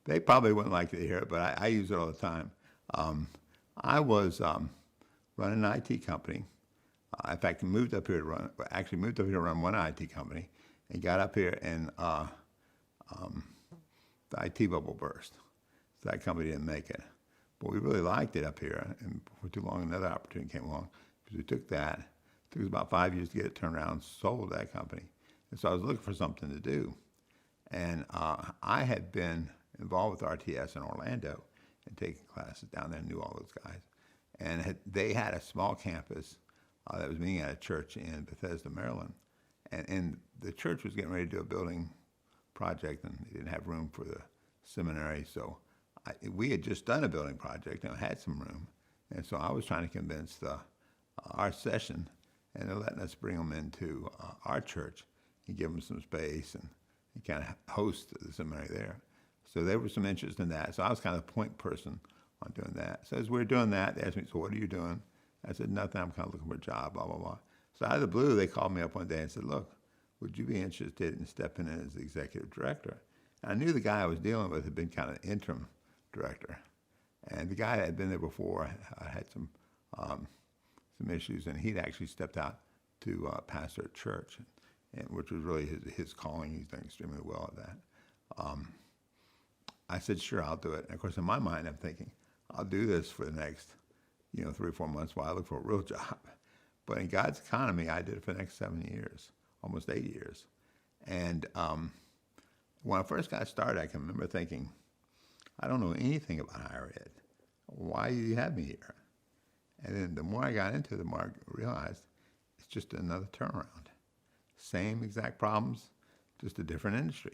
They probably wouldn't like to hear it, but I use it all the time. I was running an IT company. In fact, actually moved up here to run one IT company, and got up here and the IT bubble burst. So that company didn't make it. But we really liked it up here, and before too long, another opportunity came along. Because we took that. It took us about 5 years to get it turned around and sold that company. And so I was looking for something to do. And I had been involved with RTS in Orlando and taking classes down there, knew all those guys. And they had a small campus that was meeting at a church in Bethesda, Maryland. And the church was getting ready to do a building project, and they didn't have room for the seminary. So we had just done a building project and had some room. And so I was trying to convince our session, and they're letting us bring them into our church and give them some space and kind of host the seminary there. So there was some interest in that. So I was kind of the point person on doing that. So as we were doing that, they asked me, so what are you doing? I said, nothing, I'm kind of looking for a job, blah, blah, blah. So out of the blue, they called me up one day and said, look, would you be interested in stepping in as the executive director? And I knew the guy I was dealing with had been kind of interim director. And the guy that had been there before had some issues, and he'd actually stepped out to pastor a church, which was really his calling. He's done extremely well at that. I said, sure, I'll do it. And of course, in my mind, I'm thinking, I'll do this for the next 3 or 4 months while I look for a real job. But in God's economy, I did it for the next 7 years, almost 8 years. And when I first got started, I can remember thinking, I don't know anything about higher ed. Why do you have me here? And then the more I got into it, the more I realized it's just another turnaround. Same exact problems, just a different industry.